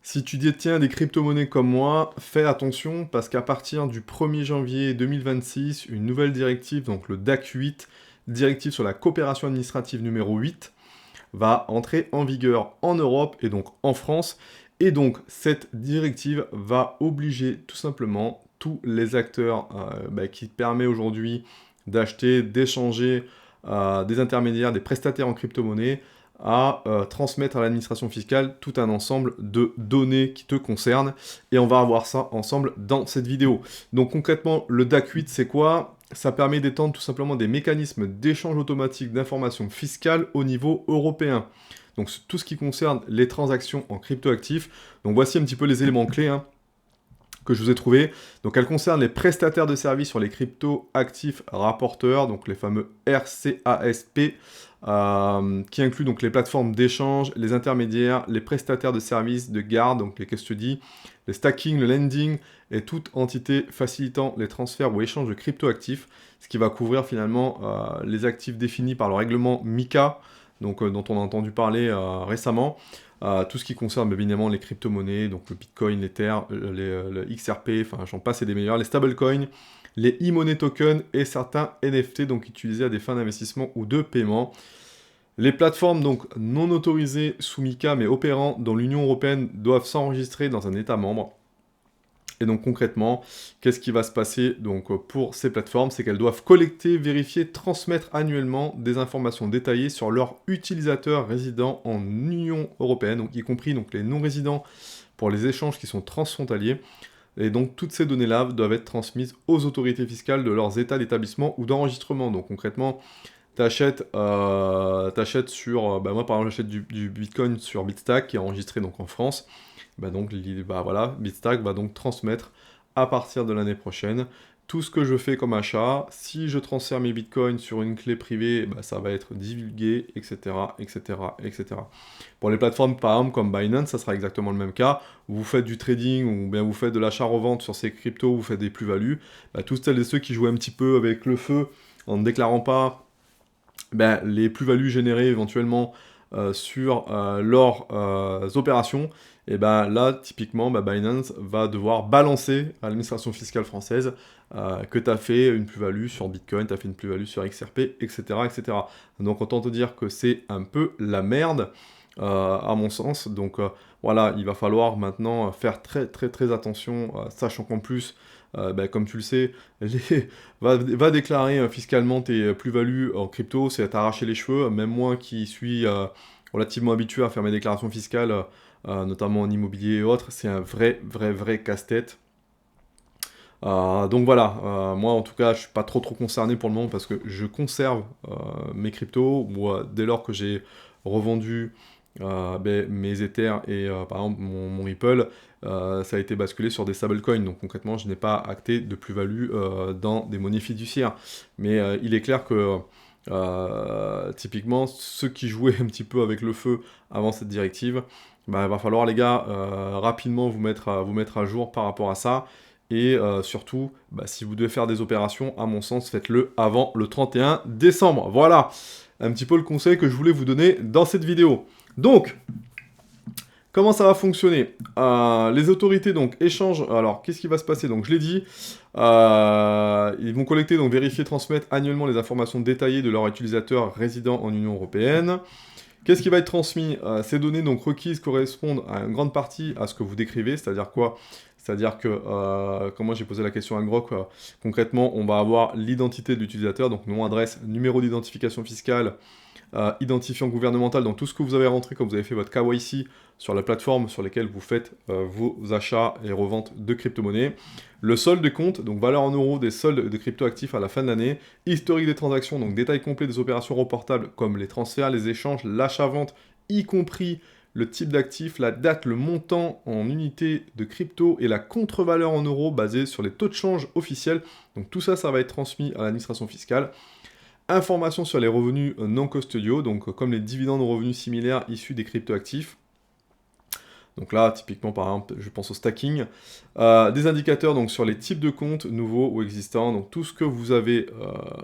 Si tu détiens des crypto-monnaies comme moi, fais attention parce qu'à partir du 1er janvier 2026, une nouvelle directive, donc le DAC 8, directive sur la coopération administrative numéro 8, va entrer en vigueur en Europe et donc en France. Et donc cette directive va obliger tout simplement tous les acteurs qui permettent aujourd'hui d'acheter, d'échanger des intermédiaires, des prestataires en crypto-monnaie à transmettre à l'administration fiscale tout un ensemble de données qui te concernent. Et on va voir ça ensemble dans cette vidéo. Donc concrètement, le DAC 8, c'est quoi? Ça permet d'étendre tout simplement des mécanismes d'échange automatique d'informations fiscales au niveau européen. Donc tout ce qui concerne les transactions en cryptoactifs. Donc voici un petit peu les éléments clés que je vous ai trouvés. Donc elles concernent les prestataires de services sur les crypto-actifs rapporteurs, donc les fameux RCASP, qui incluent donc les plateformes d'échange, les intermédiaires, les prestataires de services de garde, donc les custody, les stacking, le lending, et toute entité facilitant les transferts ou échanges de crypto-actifs, ce qui va couvrir finalement les actifs définis par le règlement MiCA, donc, dont on a entendu parler récemment. Tout ce qui concerne évidemment les crypto-monnaies, donc le Bitcoin, l'Ether, le XRP, enfin j'en passe et des meilleurs, les stablecoins, les e-money tokens et certains NFT, donc utilisés à des fins d'investissement ou de paiement. Les plateformes donc non autorisées sous MiCA mais opérant dans l'Union européenne doivent s'enregistrer dans un État membre. Et donc concrètement, qu'est-ce qui va se passer donc pour ces plateformes? C'est qu'elles doivent collecter, vérifier, transmettre annuellement des informations détaillées sur leurs utilisateurs résidant en Union européenne, donc y compris donc, les non-résidents pour les échanges qui sont transfrontaliers. Et donc toutes ces données-là doivent être transmises aux autorités fiscales de leurs états d'établissement ou d'enregistrement. Donc concrètement, t'achètes sur... moi par exemple j'achète du Bitcoin sur Bitstack qui est enregistré donc en France. Voilà, Bitstack va donc transmettre à partir de l'année prochaine tout ce que je fais comme achat. Si je transfère mes bitcoins sur une clé privée, ça va être divulgué, etc., etc., etc. Pour les plateformes, par exemple, comme Binance, ça sera exactement le même cas. Vous faites du trading ou bien vous faites de l'achat-revente sur ces cryptos, vous faites des plus-values. Tous celles et ceux qui jouent un petit peu avec le feu en ne déclarant pas les plus-values générées éventuellement sur leurs opérations, et là, typiquement, Binance va devoir balancer à l'administration fiscale française que tu as fait une plus-value sur Bitcoin, tu as fait une plus-value sur XRP, etc., etc. Donc, autant te dire que c'est un peu la merde, à mon sens. Donc, voilà, il va falloir maintenant faire très, très, très attention, sachant qu'en plus, comme tu le sais, va déclarer fiscalement tes plus-values en crypto, c'est à t'arracher les cheveux. Même moi qui suis relativement habitué à faire mes déclarations fiscales, notamment en immobilier et autres, c'est un vrai, vrai, vrai casse-tête. Donc voilà, moi en tout cas, je suis pas trop concerné pour le moment parce que je conserve mes cryptos. Moi, dès lors que j'ai revendu mes Ethers et par exemple mon Ripple, ça a été basculé sur des stablecoins. Donc concrètement, je n'ai pas acté de plus-value dans des monnaies fiduciaires. Mais il est clair que typiquement, ceux qui jouaient un petit peu avec le feu avant cette directive, il va falloir les gars rapidement vous mettre à jour par rapport à ça. Et surtout, si vous devez faire des opérations, à mon sens, faites-le avant le 31 décembre. Voilà un petit peu le conseil que je voulais vous donner dans cette vidéo. Donc, comment ça va fonctionner? Les autorités donc échangent. Alors, qu'est-ce qui va se passer? Donc, je l'ai dit, ils vont collecter, donc vérifier, transmettre annuellement les informations détaillées de leurs utilisateurs résidant en Union européenne. Qu'est-ce qui va être transmis? Ces données donc requises correspondent à une grande partie à ce que vous décrivez, c'est-à-dire quoi? C'est-à-dire que, comme moi j'ai posé la question à Grok, concrètement, on va avoir l'identité de l'utilisateur, donc nom, adresse, numéro d'identification fiscale, identifiant gouvernemental, dans tout ce que vous avez rentré quand vous avez fait votre KYC sur la plateforme sur laquelle vous faites vos achats et reventes de crypto-monnaies. Le solde de compte, donc valeur en euros des soldes de crypto-actifs à la fin de l'année. Historique des transactions, donc détail complet des opérations reportables comme les transferts, les échanges, l'achat-vente, y compris le type d'actif, la date, le montant en unités de crypto et la contre-valeur en euros basée sur les taux de change officiels. Donc tout ça, ça va être transmis à l'administration fiscale. Informations sur les revenus non custodiaux, donc comme les dividendes aux revenus similaires issus des cryptoactifs. Donc là, typiquement, par exemple, je pense au stacking. Des indicateurs donc, sur les types de comptes nouveaux ou existants. Donc tout ce que vous avez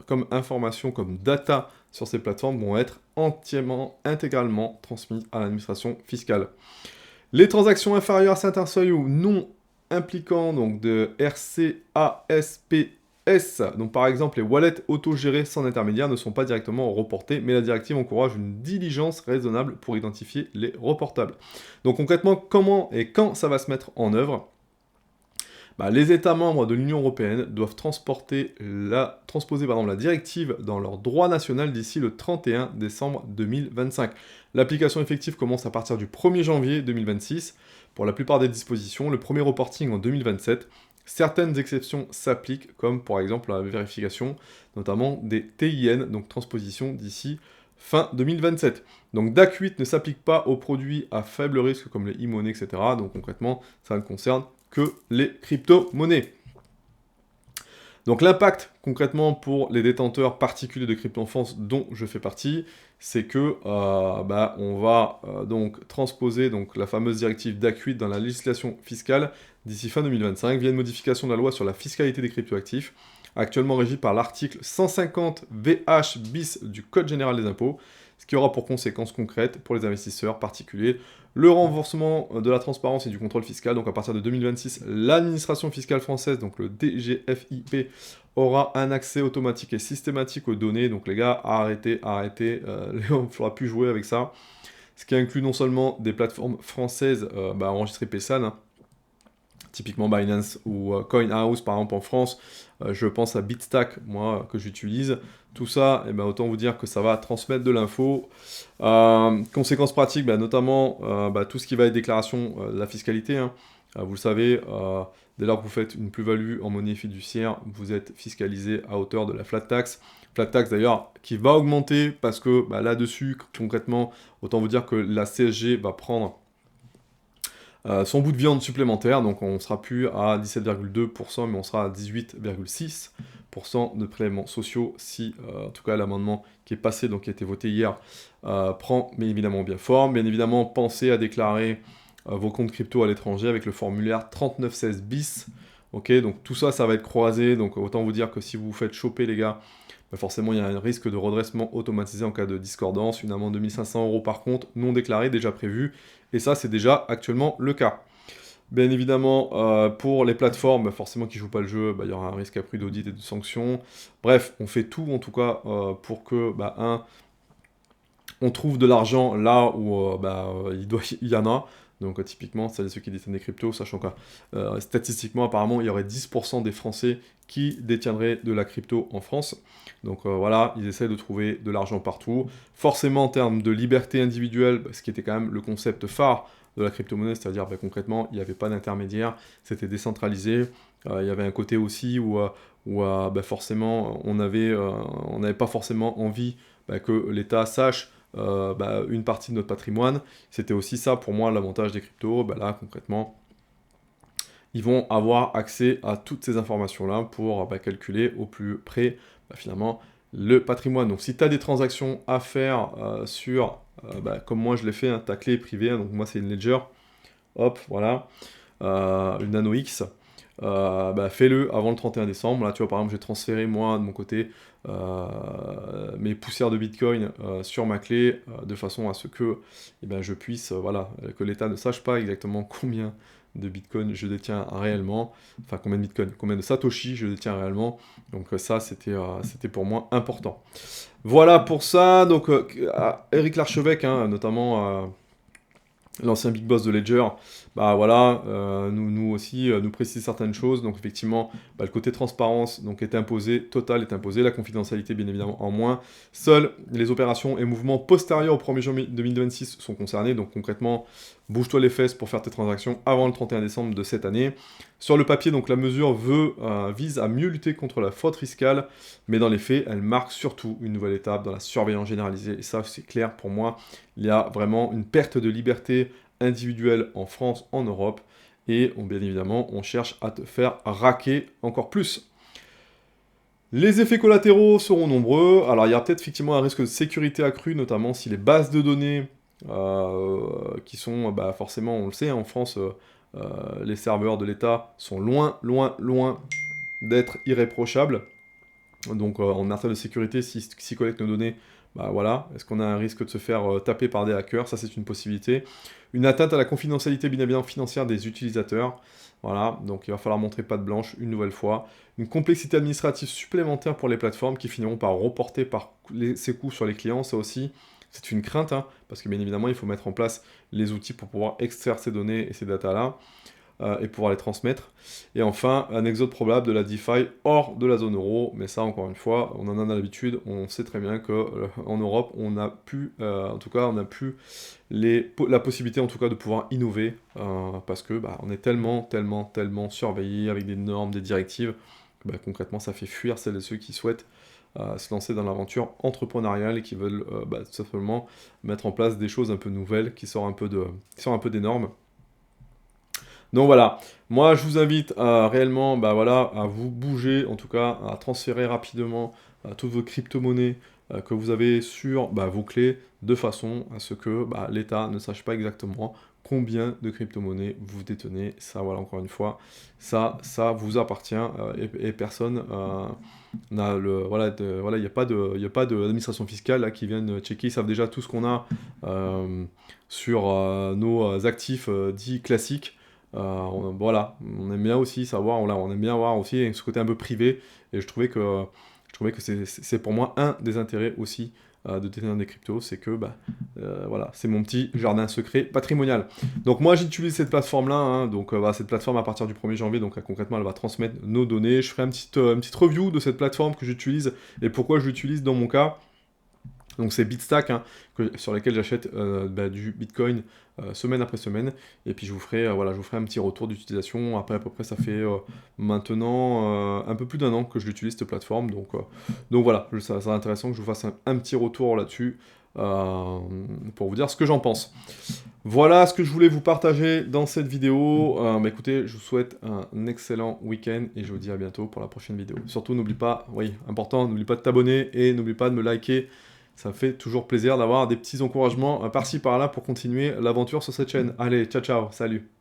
comme information, comme data sur ces plateformes vont être entièrement, intégralement transmis à l'administration fiscale. Les transactions inférieures à certains seuils ou non impliquant donc de RCASPS, donc par exemple les wallets autogérés sans intermédiaire ne sont pas directement reportés, mais la directive encourage une diligence raisonnable pour identifier les reportables. Donc concrètement, comment et quand ça va se mettre en œuvre? Les États membres de l'Union européenne doivent transposer la directive dans leur droit national d'ici le 31 décembre 2025. L'application effective commence à partir du 1er janvier 2026. Pour la plupart des dispositions, le premier reporting en 2027. Certaines exceptions s'appliquent, comme par exemple la vérification, notamment des TIN, donc transposition d'ici fin 2027. Donc DAC 8 ne s'applique pas aux produits à faible risque comme les e-monnaies, etc. Donc concrètement, ça ne concerne que les crypto-monnaies. Donc l'impact concrètement pour les détenteurs particuliers de crypto en France dont je fais partie, c'est que on va donc transposer donc, la fameuse directive DAC 8 dans la législation fiscale d'ici fin 2025 via une modification de la loi sur la fiscalité des cryptoactifs, actuellement régie par l'article 150 VH bis du Code général des impôts, ce qui aura pour conséquence concrète pour les investisseurs particuliers le renforcement de la transparence et du contrôle fiscal. Donc à partir de 2026, l'administration fiscale française, donc le DGFiP, aura un accès automatique et systématique aux données. Donc les gars, arrêtez, on ne fera plus jouer avec ça. Ce qui inclut non seulement des plateformes françaises enregistrées PSAN, hein, typiquement Binance ou CoinHouse par exemple en France, je pense à Bitstack, moi, que j'utilise. Tout ça, autant vous dire que ça va transmettre de l'info. Conséquences pratiques, notamment tout ce qui va être déclaration de la fiscalité. Hein. Vous le savez, dès lors que vous faites une plus-value en monnaie fiduciaire, vous êtes fiscalisé à hauteur de la flat tax. Flat tax d'ailleurs qui va augmenter parce que là-dessus, concrètement, autant vous dire que la CSG va prendre son bout de viande supplémentaire, donc on ne sera plus à 17,2%, mais on sera à 18,6% de prélèvements sociaux si, en tout cas, l'amendement qui est passé, donc qui a été voté hier, prend mais évidemment bien forme. Bien évidemment, pensez à déclarer vos comptes crypto à l'étranger avec le formulaire 3916 bis. Ok, donc tout ça, ça va être croisé, donc autant vous dire que si vous vous faites choper, les gars, forcément, il y a un risque de redressement automatisé en cas de discordance, une amende de 1500 € par compte non déclaré, déjà prévu, et ça, c'est déjà actuellement le cas. Bien évidemment, pour les plateformes, forcément qui ne jouent pas le jeu, il y aura un risque accru d'audit et de sanctions. Bref, on fait tout, en tout cas, pour que, on trouve de l'argent là où il y en a. Donc typiquement, c'est ceux qui détiennent des cryptos, sachant que statistiquement, apparemment, il y aurait 10% des Français qui détiendraient de la crypto en France. Donc voilà, ils essaient de trouver de l'argent partout. Forcément, en termes de liberté individuelle, ce qui était quand même le concept phare de la crypto-monnaie, c'est-à-dire concrètement, il n'y avait pas d'intermédiaire, c'était décentralisé. Il y avait un côté aussi où forcément, on n'avait pas forcément envie que l'État sache une partie de notre patrimoine. C'était aussi ça pour moi l'avantage des cryptos. Là concrètement, ils vont avoir accès à toutes ces informations-là pour calculer au plus près finalement le patrimoine. Donc si tu as des transactions à faire sur, comme moi je l'ai fait, ta clé est privée, hein, donc moi c'est une Ledger, hop, voilà, une Nano X. Fais-le avant le 31 décembre. Là, tu vois, par exemple, j'ai transféré, moi, de mon côté, mes poussières de Bitcoin sur ma clé, de façon à ce que je puisse, que l'État ne sache pas exactement combien de Bitcoin je détiens réellement, enfin combien de Bitcoin, combien de Satoshi je détiens réellement. Donc ça, c'était pour moi important. Voilà pour ça. Donc Eric Larchevêque, hein, notamment l'ancien big boss de Ledger, nous aussi, nous précise certaines choses. Donc effectivement, le côté transparence est imposé, total est imposé, la confidentialité bien évidemment en moins. Seules les opérations et mouvements postérieurs au 1er janvier 2026 sont concernés. Donc concrètement, bouge-toi les fesses pour faire tes transactions avant le 31 décembre de cette année. Sur le papier, donc la mesure vise à mieux lutter contre la fraude fiscale, mais dans les faits, elle marque surtout une nouvelle étape dans la surveillance généralisée. Et ça, c'est clair pour moi. Il y a vraiment une perte de liberté individuelle en France, en Europe, et bien évidemment, on cherche à te faire raquer encore plus. Les effets collatéraux seront nombreux. Alors, il y a peut-être effectivement un risque de sécurité accru, notamment si les bases de données qui sont, forcément, on le sait, hein, en France, les serveurs de l'État sont loin d'être irréprochables. Donc, en matière de sécurité, s'ils collectent nos données, bah voilà, est-ce qu'on a un risque de se faire taper par des hackers? Ça, c'est une possibilité. Une atteinte à la confidentialité bien évidemment financière des utilisateurs. Voilà, donc il va falloir montrer patte blanche une nouvelle fois. Une complexité administrative supplémentaire pour les plateformes qui finiront par reporter ces coûts sur les clients, ça aussi, c'est une crainte, hein, parce que bien évidemment, il faut mettre en place les outils pour pouvoir extraire ces données et ces datas-là, et pouvoir les transmettre. Et enfin, un exode probable de la DeFi hors de la zone euro, mais ça, encore une fois, on en a l'habitude, on sait très bien qu'en Europe, on n'a plus, en tout cas, on n'a plus la possibilité, en tout cas, de pouvoir innover, parce que on est tellement surveillé avec des normes, des directives, que, concrètement, ça fait fuir celles et ceux qui souhaitent se lancer dans l'aventure entrepreneuriale et qui veulent tout simplement mettre en place des choses un peu nouvelles, qui sortent un peu des normes. Donc voilà, moi je vous invite à réellement à vous bouger, en tout cas à transférer rapidement toutes vos crypto-monnaies que vous avez sur vos clés, de façon à ce que l'État ne sache pas exactement combien de crypto-monnaies vous détenez. Ça, voilà, encore une fois, ça vous appartient, et personne n'a il n'y a pas d'administration fiscale là, qui viennent checker. Ils savent déjà tout ce qu'on a sur nos actifs dits classiques. Voilà, on aime bien aussi savoir, voilà, on aime bien avoir aussi ce côté un peu privé, et je trouvais que c'est pour moi un des intérêts aussi de détenir des cryptos, c'est que voilà, c'est mon petit jardin secret patrimonial. Donc moi j'utilise cette plateforme-là, hein, donc cette plateforme à partir du 1er janvier, donc concrètement elle va transmettre nos données. Je ferai une petite review de cette plateforme que j'utilise et pourquoi je l'utilise dans mon cas. Donc c'est Bitstack, hein, sur lesquels j'achète du Bitcoin semaine après semaine, et puis je vous ferai un petit retour d'utilisation. Après, à peu près, ça fait maintenant un peu plus d'1 an que je l'utilise, cette plateforme, donc voilà, ça serait intéressant que je vous fasse un petit retour là-dessus, pour vous dire ce que j'en pense. Voilà ce que je voulais vous partager dans cette vidéo. Écoutez, je vous souhaite un excellent week-end, et je vous dis à bientôt pour la prochaine vidéo. Surtout, n'oublie pas, oui, important, n'oublie pas de t'abonner, et n'oublie pas de me liker. Ça me fait toujours plaisir d'avoir des petits encouragements par-ci par-là pour continuer l'aventure sur cette chaîne. Allez, ciao ciao, salut!